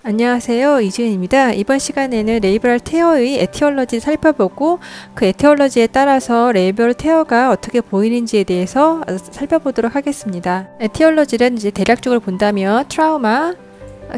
안녕하세요, 이지은입니다. 이번 시간에는 레이브럴 테어의 에티올러지를 살펴보고 그 에티올러지에 따라서 레이브럴 테어가 어떻게 보이는지에 대해서 살펴보도록 하겠습니다. 에티올러지는 이제 대략적으로 본다면 트라우마,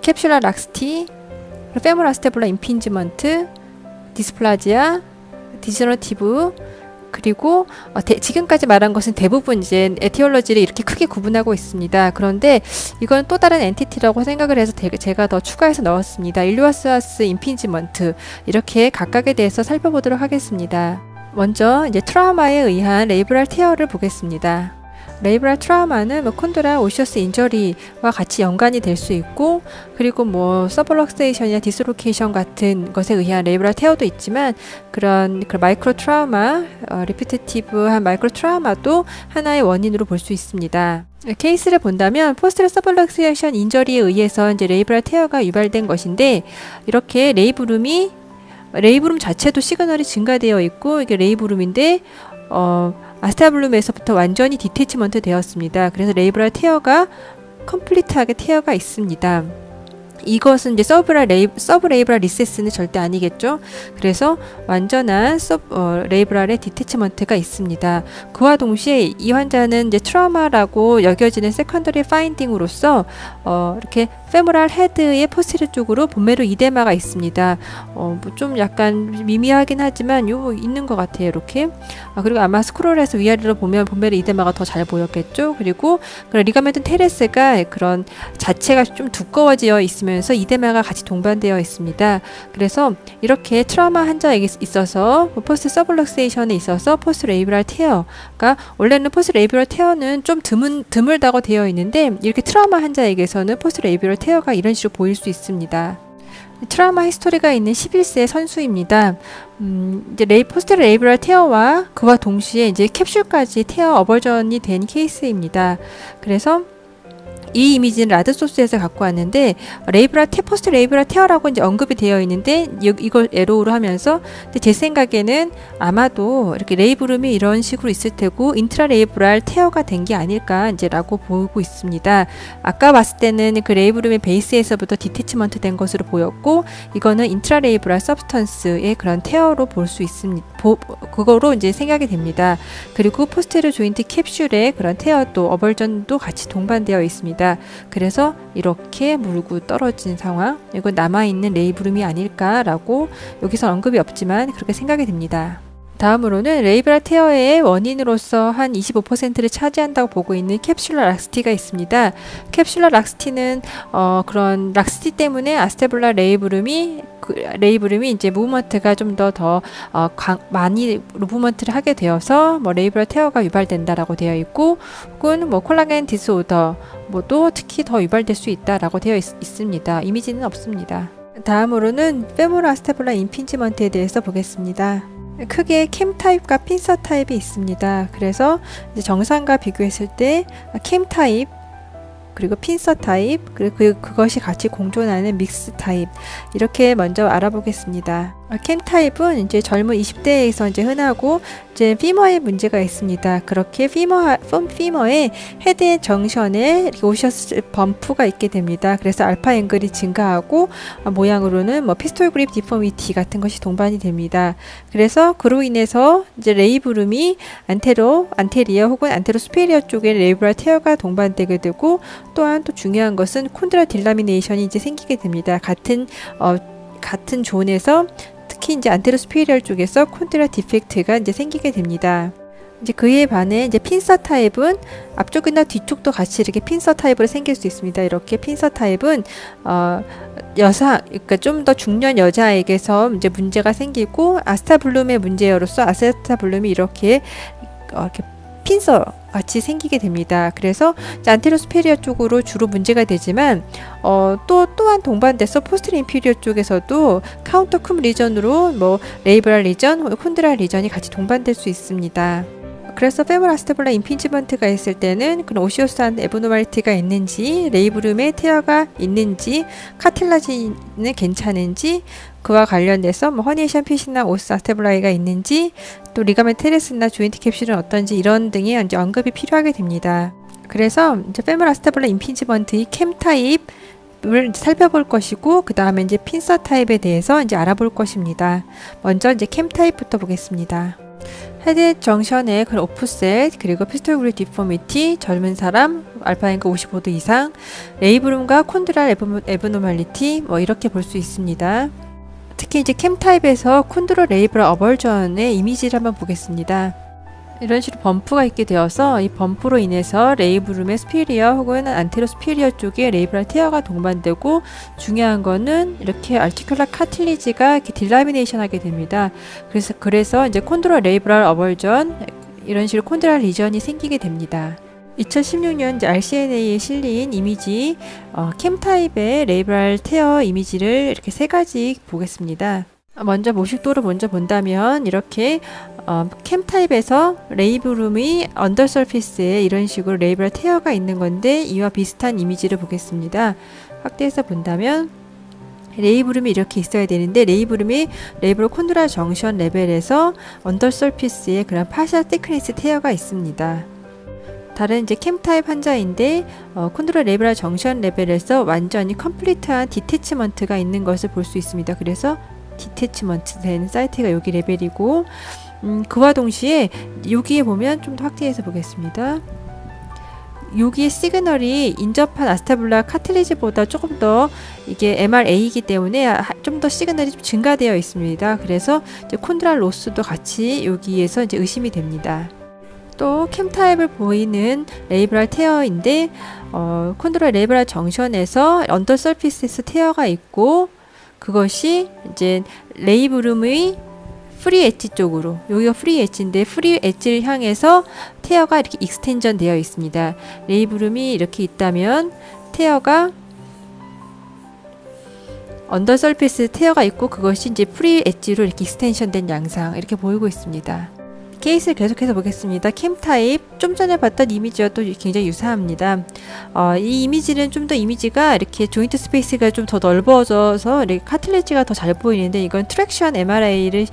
캡슐라 락스티, 페모럴 아스테불라 임핀지먼트, 디스플라지아, 디저너티브, 그리고 지금까지 말한 것은 대부분 이제 에티올러지를 이렇게 크게 구분하고 있습니다. 그런데 이건 또 다른 엔티티라고 생각을 해서 제가 더 추가해서 넣었습니다. 일루아스아스 임핀지먼트, 이렇게 각각에 대해서 살펴보도록 하겠습니다. 먼저 이제 트라우마에 의한 레이브럴 테어를 보겠습니다. 레이브럴 트라우마는 콘드라 오시어스 인저리와 같이 연관이 될 수 있고, 그리고 서블럭세이션이나 디스로케이션 같은 것에 의한 레이브럴 테어도 있지만, 그런 마이크로 트라우마, 리피티티브한 마이크로 트라우마도 하나의 원인으로 볼 수 있습니다. 케이스를 본다면 포스트 서블럭세이션 인저리에 의해서 이제 레이브럴 테어가 유발된 것인데, 이렇게 레이브룸 자체도 시그널이 증가되어 있고, 이게 레이브룸인데 아스타블룸에서부터 완전히 디태치먼트 되었습니다. 그래서 레이브럴 테어가 컴플리트하게 테어가 있습니다. 이것은 이제 서브 레이브럴 리세스는 절대 아니겠죠. 그래서 완전한 레이브럴의 디태치먼트가 있습니다. 그와 동시에 이 환자는 이제 트라우마라고 여겨지는 세컨더리 파인딩으로서 이렇게 페모랄 헤드의 포스테리어 쪽으로 본메로 이데마가 있습니다. 좀 약간 미미하긴 하지만 있는 것 같아요. 이렇게. 그리고 아마 스크롤에서 위아래로 보면 본메로 이데마가 더 잘 보였겠죠. 그리고 그런 리가멘트 테레스가 그런 자체가 좀 두꺼워지어 있으면서 이데마가 같이 동반되어 있습니다. 그래서 이렇게 트라우마 환자에게 있어서 포스트 서블럭세이션에 있어서 포스트 레이브럴 테어가, 원래는 포스트 레이브럴 테어는 좀 드물다고 되어 있는데, 이렇게 트라우마 환자에게서는 포스트 레이브럴 테어가 이런 식으로 보일 수 있습니다. 트라우마 히스토리가 있는 11세 선수입니다. 이제 포스트 레이브럴 테어와 그와 동시에 이제 캡슐까지 테어 어버전이 된 케이스입니다. 그래서 이 이미지는 라드 소스에서 갖고 왔는데, 포스트 레이브럴 테어라고 이제 언급이 되어 있는데, 이걸 에로우로 하면서, 근데 제 생각에는 아마도 이렇게 레이브룸이 이런 식으로 있을 테고, 인트라 레이브럴 테어가 된 게 아닐까, 이제라고 보고 있습니다. 아까 봤을 때는 그 레이브룸의 베이스에서부터 디태치먼트 된 것으로 보였고, 이거는 인트라 레이브럴 서브스턴스의 그런 테어로 볼 수 있습니다. 그거로 이제 생각이 됩니다. 그리고 포스테리어 조인트 캡슐의 그런 테어도 어벌전도 같이 동반되어 있습니다. 그래서 이렇게 물고 떨어진 상황, 이건 남아있는 레이브룸이 아닐까라고, 여기서 언급이 없지만 그렇게 생각이 됩니다. 다음으로는 레이브럴 테어의 원인으로서 한 25%를 차지한다고 보고 있는 캡슐라 락스티가 있습니다. 캡슐라 락스티는 그런 락스티 때문에 아스테블라 레이브룸이 이제 무브먼트가 좀 더 많이 무브먼트를 하게 되어서 레이브럴 테어가 유발된다라고 되어 있고, 혹은 콜라겐 디스오더 도 특히 더 유발될 수 있다라고 되어 있습니다. 이미지는 없습니다. 다음으로는 페모럴 아스테블라 임핀지먼트에 대해서 보겠습니다. 크게 캠 타입과 핀서 타입이 있습니다. 그래서 이제 정상과 비교했을 때 캠 타입, 그리고 핀서 타입, 그리고 그것이 같이 공존하는 믹스 타입, 이렇게 먼저 알아보겠습니다. 캠 타입은 이제 젊은 20대에서 이제 흔하고, 이제 피머에 문제가 있습니다. 그렇게 피머의 헤드 정션에 오셔스 범프가 있게 됩니다. 그래서 알파 앵글이 증가하고, 모양으로는 피스톨 그립 디포미티 같은 것이 동반이 됩니다. 그래서 그로 인해서 이제 레이브룸이 안테리어 혹은 안테로 스페리어 쪽에 레이브럴 테어가 동반되게 되고, 또한 또 중요한 것은 콘드라 딜라미네이션이 이제 생기게 됩니다. 같은 존에서 특히 이제 안테로 스페리얼 쪽에서 콘드라 디펙트가 이제 생기게 됩니다. 이제 그에 반해 이제 핀서 타입은 앞쪽이나 뒤쪽도 같이 이렇게 핀서 타입으로 생길 수 있습니다. 이렇게 핀서 타입은 그러니까 좀 더 중년 여자에게서 이제 문제가 생기고, 아스타블룸의 문제로서 아스타블룸이 이렇게 핀서 같이 생기게 됩니다. 그래서 안테로 스페리어 쪽으로 주로 문제가 되지만, 또한 동반돼서 포스트 인피리어 쪽에서도 카운터 쿰 리전으로 레이브럴 리전, 콘드라 리전이 같이 동반될 수 있습니다. 그래서 페모럴 아스테블라 임핀지먼트가 있을 때는 그런 오시오스한 에브노멀티가 있는지, 레이브룸에 테어가 있는지, 카틸라지는 괜찮은지, 그와 관련돼서 허니에이션 핏이나 오스 아스테블라이가 있는지, 또 리가멘트 테레스나 조인트 캡슐은 어떤지, 이런 등의 이제 언급이 필요하게 됩니다. 그래서 이제 페모럴 아스테블라 임핀지먼트의 캠 타입, 살펴볼 것이고, 그 다음에 이제 핀서 타입에 대해서 이제 알아볼 것입니다. 먼저 이제 캠 타입부터 보겠습니다. 헤드 정션의 그런 오프셋, 그리고 피스톨 그립 디포미티, 젊은 사람, 알파 앵글 55도 이상, 레이브룸과 콘드랄 에브노멀리티, 뭐 이렇게 볼 수 있습니다. 특히 이제 캠 타입에서 콘드로 레이브럴 어벌전의 이미지를 한번 보겠습니다. 이런 식으로 범프가 있게 되어서 이 범프로 인해서 레이브룸의 스피리어 혹은 안테로 스피리어 쪽에 레이브럴 테어가 동반되고, 중요한 거는 이렇게 알티큘라 카틸리지가 이렇게 딜라미네이션 하게 됩니다. 그래서 이제 콘드로 레이브럴 어벌전, 이런 식으로 콘드랄 리전이 생기게 됩니다. 2016년 이제 RCNA에 실린 이미지, 캠 타입의 레이브럴 테어 이미지를 이렇게 세 가지 보겠습니다. 먼저 모식도를 먼저 본다면 이렇게 캠 타입에서 레이브룸이 언더 서피스에 이런 식으로 레이브럴 테어가 있는 건데, 이와 비슷한 이미지를 보겠습니다. 확대해서 본다면 레이브룸이 이렇게 있어야 되는데, 레이브럴 콘드랄 정션 레벨에서 언더 서피스에 그런 파셜 thickness 테어가 있습니다. 다른 이제 캠 타입 환자인데 콘드로 레이브럴 정션 레벨에서 완전히 컴플리트한 디태치먼트가 있는 것을 볼 수 있습니다. 그래서 디태치먼트 된 사이트가 여기 레벨이고, 그와 동시에 여기에 보면 좀 더 확대해서 보겠습니다. 여기에 시그널이 인접한 아스타블라 카틸리지보다 조금 더 이게 MRA이기 때문에 좀 더 시그널이 좀 증가되어 있습니다. 그래서 이제 콘드랄 로스도 같이 여기에서 이제 의심이 됩니다. 또 캠 타입을 보이는 레이브럴 테어인데, 콘드랄 레이브럴 정션에서 언더 서피스에서 테어가 있고, 그것이 이제 레이브룸의 프리 엣지 쪽으로, 여기가 프리 엣지인데 프리 엣지를 향해서 테어가 이렇게 익스텐전 되어 있습니다. 레이브룸이 이렇게 있다면 테어가 언더 서피스 테어가 있고, 그것이 이제 프리 엣지로 이렇게 익스텐션 된 양상, 이렇게 보이고 있습니다. 케이스를 계속해서 보겠습니다. 캠 타입, 좀 전에 봤던 이미지와 또 굉장히 유사합니다. 이 이미지는 좀 더 이미지가 이렇게 조인트 스페이스가 좀 더 넓어져서 이렇게 카틸리지가 더 잘 보이는데, 이건 트랙션 MRA를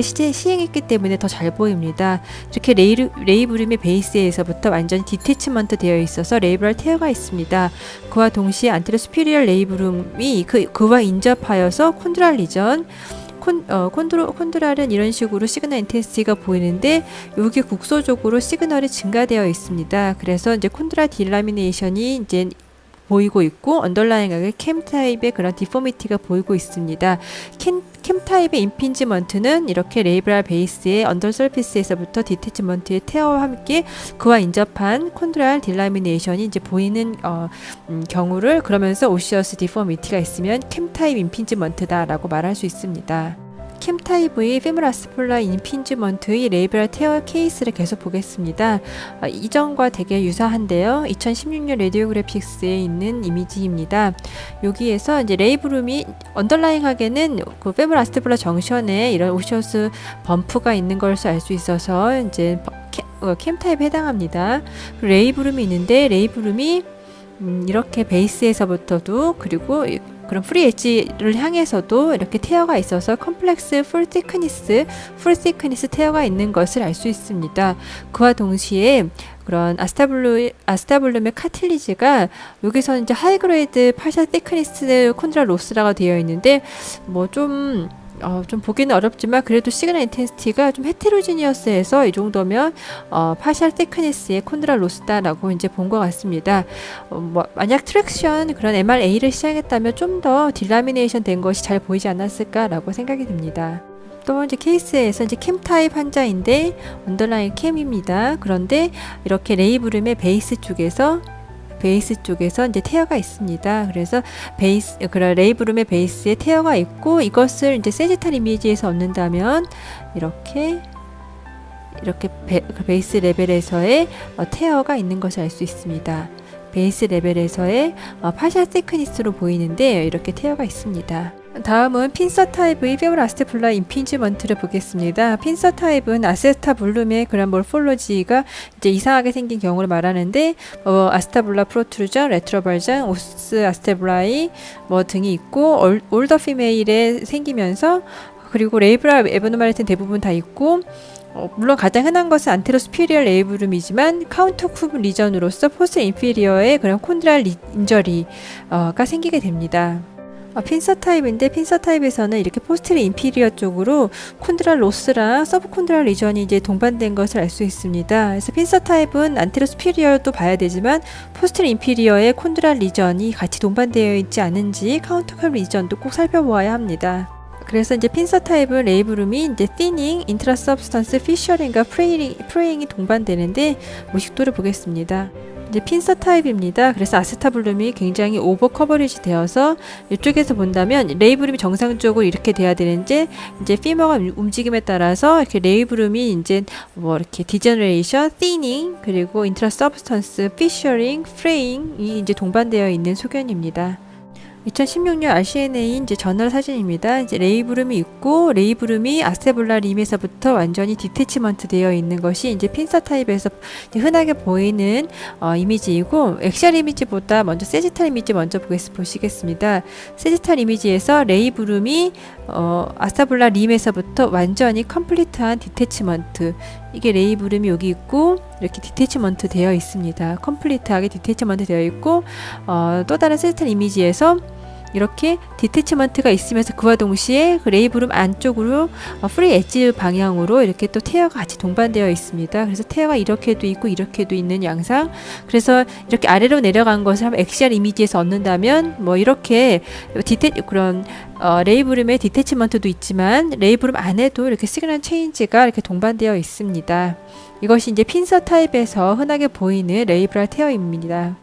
시행했기 때문에 더 잘 보입니다. 이렇게 레이브룸의 베이스에서부터 완전히 디태치먼트 되어 있어서 레이브럴 테어가 있습니다. 그와 동시에 안테로 스피리얼 레이브룸이 그와 인접하여서 콘드랄 리전, 콘드랄은 이런 식으로 시그널 인텐시티가 보이는데, 여기 국소적으로 시그널이 증가되어 있습니다. 그래서 이제 콘드랄 딜라미네이션이 이제 보이고 있고, 언더라잉하게 캠 타입의 그런 디포미티가 보이고 있습니다. 캠 타입의 임핀지먼트는 이렇게 레이브럴 베이스의 언더 서피스에서부터 디태치먼트의 테어와 함께 그와 인접한 콘드랄 딜라미네이션이 이제 보이는 경우를, 그러면서 오시어스 디포미티가 있으면 캠 타입 임핀지먼트다라고 말할 수 있습니다. 캠 타입의 페모라스폴라 임핀지먼트의 레이브럴 테어 케이스를 계속 보겠습니다. 이전과 되게 유사한데요. 2016년 레디오그래픽스에 있는 이미지입니다. 여기에서 이제 레이브룸이 언더라잉하게는 그 페모라스폴라 정션에 이런 오시어스 범프가 있는 것을 알 수 있어서 이제 캠 타입에 해당합니다. 레이브룸이 있는데, 레이브룸이 이렇게 베이스에서부터도, 그리고 그런 프리 엣지를 향해서도 이렇게 테어가 있어서 컴플렉스 풀 thickness 테어가 있는 것을 알 수 있습니다. 그와 동시에 그런 아스타블룸의 카틸리지가 여기서 이제 하이그레이드 파셜 thickness 콘드랄 로스라가 되어 있는데, 좀 보기는 어렵지만 그래도 시그널 인텐시티가 좀 헤테로지니어스해서 이 정도면 파셜 thickness의 콘드랄 로스다라고 이제 본 것 같습니다. 만약 트랙션 그런 MRA를 시행했다면 좀 더 딜라미네이션 된 것이 잘 보이지 않았을까라고 생각이 듭니다. 또 이제 케이스에서 이제 캠 타입 환자인데, 언더라인 캠입니다. 그런데 이렇게 레이브룸의 베이스 쪽에서 이제 테어가 있습니다. 그래서 그런 레이브룸의 베이스에 테어가 있고, 이것을 이제 세지탈 이미지에서 얻는다면 이렇게 베이스 레벨에서의 테어가 있는 것을 알 수 있습니다. 베이스 레벨에서의 파셜 thickness로 보이는데 이렇게 테어가 있습니다. 다음은 핀서 타입의 페모라스폴라 임핀지먼트를 보겠습니다. 핀서 타입은 아세타블룸의 그런 몰폴로지가 이제 이상하게 생긴 경우를 말하는데, 아스타블라 프로트루전, 레트로발장, 오스 아스테블라이 등이 있고, 올더 피메일에 생기면서, 그리고 레이브럴 에브노말리티는 대부분 다 있고, 물론 가장 흔한 것은 안테로 스피리어 레이브룸이지만 카운터 쿠브 리전으로서 포스 인피리어의 그런 콘드랄 인저리가 생기게 됩니다. 핀서 타입인데 핀서 타입에서는 이렇게 포스트리 인피리어 쪽으로 콘드랄 로스랑 서브 콘드랄 리전이 이제 동반된 것을 알 수 있습니다. 그래서 핀서 타입은 안테로 스피리어도 봐야 되지만 포스트리 인피리어의 콘드랄 리전이 같이 동반되어 있지 않은지 카운터 컵 리전도 꼭 살펴보아야 합니다. 그래서 이제 핀서 타입은 레이브룸이 이제 티닝, 인트라 서브스턴스, 피셔링과 프레잉이 동반되는데 모식도를 보겠습니다. 이제 핀서 타입입니다. 그래서 아세타블룸이 굉장히 오버 커버리지 되어서 이쪽에서 본다면 레이브룸이 정상적으로 이렇게 돼야 되는데 이제 피머가 움직임에 따라서 이렇게 레이브룸이 이제 뭐 이렇게 디제너레이션, 티닝, 그리고 인트라 서브스턴스, 피셔링, 프레잉이 이제 동반되어 있는 소견입니다. 2016년 RCNA 이제 저널 사진입니다. 이제 레이브룸이 있고 레이브룸이 아세볼라 림에서부터 완전히 디태치먼트 되어 있는 것이 이제 핀서 타입에서 흔하게 보이는 이미지이고 엑시얼 이미지보다 먼저 세지탈 이미지 먼저 보시겠습니다. 세지탈 이미지에서 레이브룸이 아세볼라 림에서부터 완전히 컴플리트한 디태치먼트, 이게 레이브룸이 여기 있고 이렇게 디태치먼트 되어 있습니다. 컴플리트하게 디태치먼트 되어 있고 또 다른 세지탈 이미지에서 이렇게 디태치먼트가 있으면서 그와 동시에 그 레이브룸 안쪽으로 프리 엣지 방향으로 이렇게 또 테어가 같이 동반되어 있습니다. 그래서 테어가 이렇게도 있고 이렇게도 있는 양상. 그래서 이렇게 아래로 내려간 것을 한번 엑시얼 이미지에서 얻는다면 뭐 이렇게 그런 레이브룸의 디태치먼트도 있지만 레이브룸 안에도 이렇게 시그널 체인지가 이렇게 동반되어 있습니다. 이것이 이제 핀서 타입에서 흔하게 보이는 레이브럴 테어입니다.